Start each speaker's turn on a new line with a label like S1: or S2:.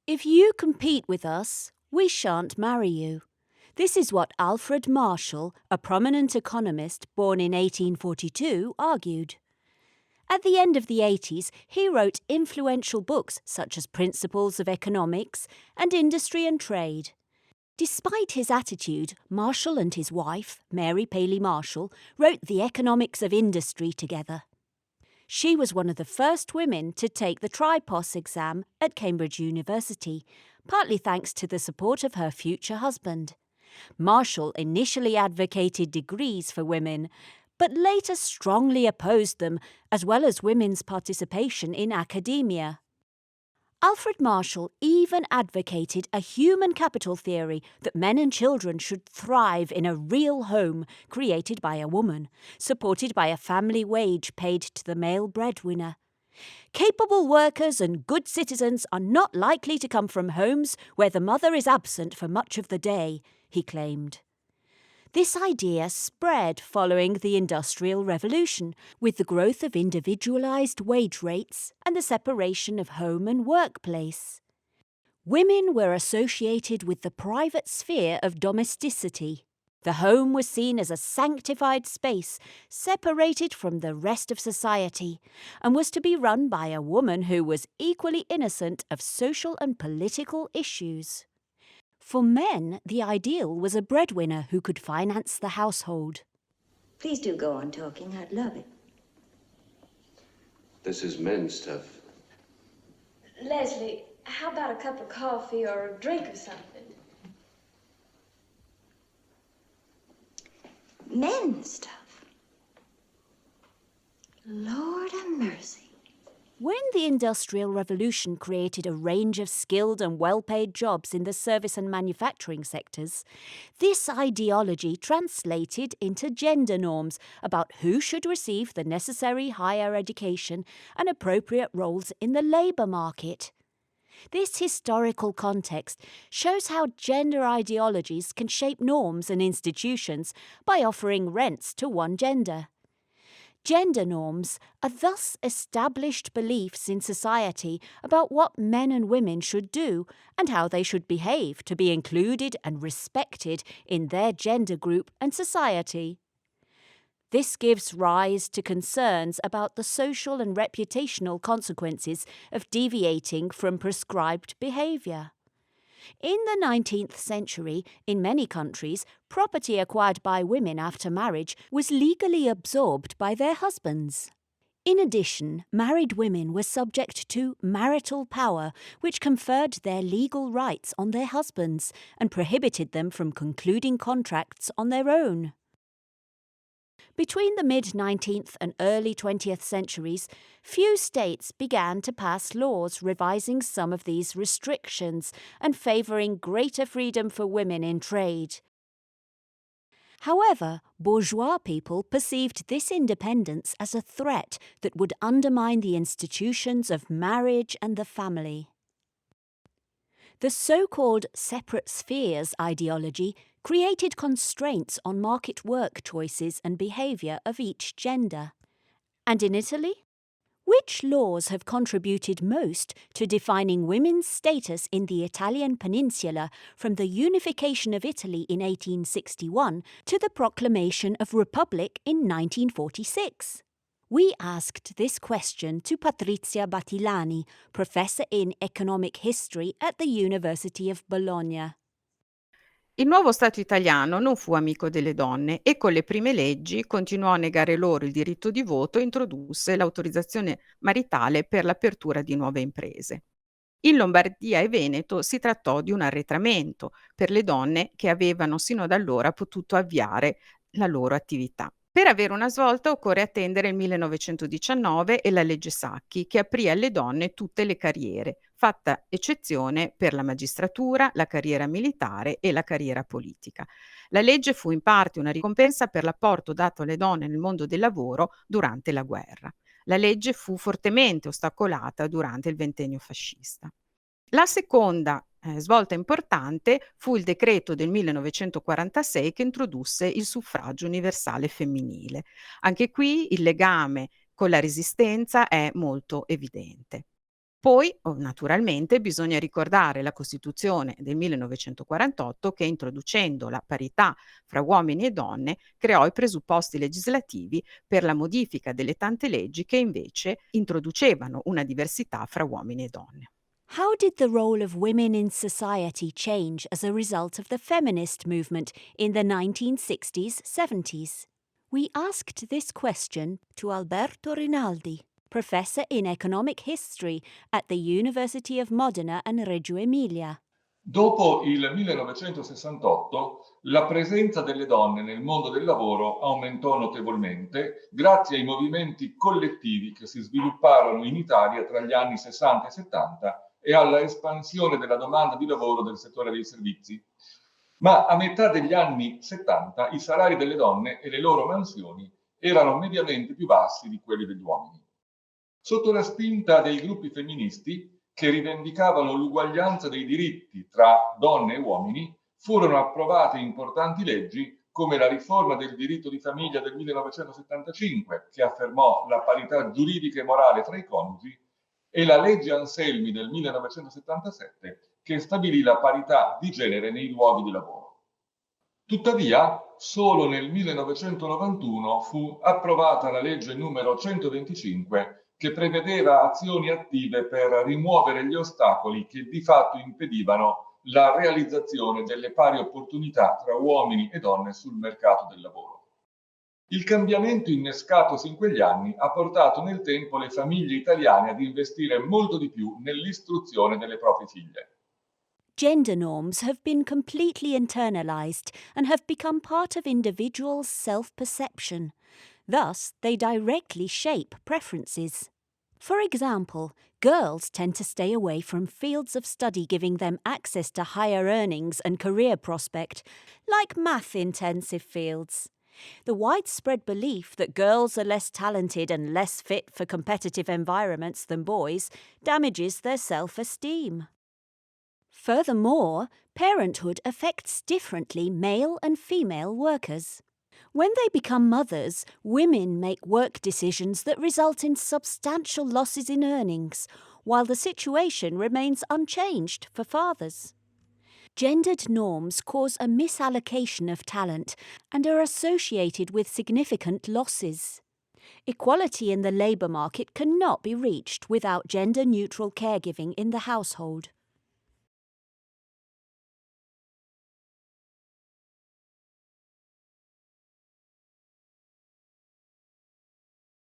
S1: If you compete with us, we shan't marry you. This is what Alfred Marshall, a prominent economist born in 1842, argued. At the end of the 80s, he wrote influential books such as Principles of Economics and Industry and Trade. Despite his attitude, Marshall and his wife, Mary Paley Marshall, wrote The Economics of Industry together. She was one of the first women to take the TRIPOS exam at Cambridge University, partly thanks to the support of her future husband. Marshall initially advocated degrees for women, but later strongly opposed them, as well as women's participation in academia. Alfred Marshall even advocated a human capital theory that men and children should thrive in a real home created by a woman, supported by a family wage paid to the male breadwinner. Capable workers and good citizens are not likely to come from homes where the mother is absent for much of the day, he claimed. This idea spread following the Industrial Revolution, with the growth of individualised wage rates and the separation of home and workplace. Women were associated with the private sphere of domesticity. The home was seen as a sanctified space, separated from the rest of society, and was to be run by a woman who was equally innocent of social and political issues. For men, the ideal was a breadwinner who could finance the household.
S2: Please do go on talking. I'd love it.
S3: This is men's stuff.
S4: Leslie, how about a cup of coffee or a drink or something?
S2: Men's stuff. Lord have mercy.
S1: When the Industrial Revolution created a range of skilled and well-paid jobs in the service and manufacturing sectors, this ideology translated into gender norms about who should receive the necessary higher education and appropriate roles in the labour market. This historical context shows how gender ideologies can shape norms and institutions by offering rents to one gender. Gender norms are thus established beliefs in society about what men and women should do and how they should behave to be included and respected in their gender group and society. This gives rise to concerns about the social and reputational consequences of deviating from prescribed behaviour. In the 19th century, in many countries, property acquired by women after marriage was legally absorbed by their husbands. In addition, married women were subject to marital power, which conferred their legal rights on their husbands and prohibited them from concluding contracts on their own. Between the mid-19th and early 20th centuries, few states began to pass laws revising some of these restrictions and favouring greater freedom for women in trade. However, bourgeois people perceived this independence as a threat that would undermine the institutions of marriage and the family. The so-called separate spheres ideology created constraints on market work choices and behaviour of each gender. And in Italy? Which laws have contributed most to defining women's status in the Italian peninsula from the unification of Italy in 1861 to the proclamation of Republic in 1946? We asked this question to Patrizia Battilani, professor in economic history at the University of Bologna.
S5: Il nuovo Stato italiano non fu amico delle donne e con le prime leggi continuò a negare loro il diritto di voto e introdusse l'autorizzazione maritale per l'apertura di nuove imprese. In Lombardia e Veneto si trattò di un arretramento per le donne che avevano sino ad allora potuto avviare la loro attività. Per avere una svolta occorre attendere il 1919 e la legge Sacchi, che aprì alle donne tutte le carriere, fatta eccezione per la magistratura, la carriera militare e la carriera politica. La legge fu in parte una ricompensa per l'apporto dato alle donne nel mondo del lavoro durante la guerra. La legge fu fortemente ostacolata durante il ventennio fascista. La seconda svolta importante fu il decreto del 1946 che introdusse il suffragio universale femminile. Anche qui il legame con la Resistenza è molto evidente. Poi, naturalmente, bisogna ricordare la Costituzione del 1948 che, introducendo la parità fra uomini e donne, creò i presupposti legislativi per la modifica delle tante leggi che invece introducevano una diversità fra uomini e donne.
S1: How did the role of women in society change as a result of the feminist movement in the 1960s 70s? We asked this question to Alberto Rinaldi, professor in economic history at the University of Modena and Reggio Emilia.
S3: Dopo il 1968, la presenza delle donne nel mondo del lavoro aumentò notevolmente grazie ai movimenti collettivi che si svilupparono in Italia tra gli anni 60 e 70 e alla espansione della domanda di lavoro del settore dei servizi. Ma a metà degli anni 70 i salari delle donne e le loro mansioni erano mediamente più bassi di quelli degli uomini. Sotto la spinta dei gruppi femministi che rivendicavano l'uguaglianza dei diritti tra donne e uomini, furono approvate importanti leggi come la riforma del diritto di famiglia del 1975, che affermò la parità giuridica e morale tra i coniugi, e la legge Anselmi del 1977, che stabilì la parità di genere nei luoghi di lavoro. Tuttavia, solo nel 1991 fu approvata la legge numero 125 che prevedeva azioni attive per rimuovere gli ostacoli che di fatto impedivano la realizzazione delle pari opportunità tra uomini e donne sul mercato del lavoro. Il cambiamento innescatosi in quegli anni ha portato nel tempo le famiglie italiane ad investire molto di più nell'istruzione delle proprie figlie.
S1: Gender norms have been completely internalized and have become part of individuals' self-perception. Thus, they directly shape preferences. For example, girls tend to stay away from fields of study giving them access to higher earnings and career prospect, like math-intensive fields. The widespread belief that girls are less talented and less fit for competitive environments than boys damages their self-esteem. Furthermore, parenthood affects differently male and female workers. When they become mothers, women make work decisions that result in substantial losses in earnings, while the situation remains unchanged for fathers. Gendered norms cause a misallocation of talent and are associated with significant losses. Equality in the labour market cannot be reached without gender-neutral caregiving in the household.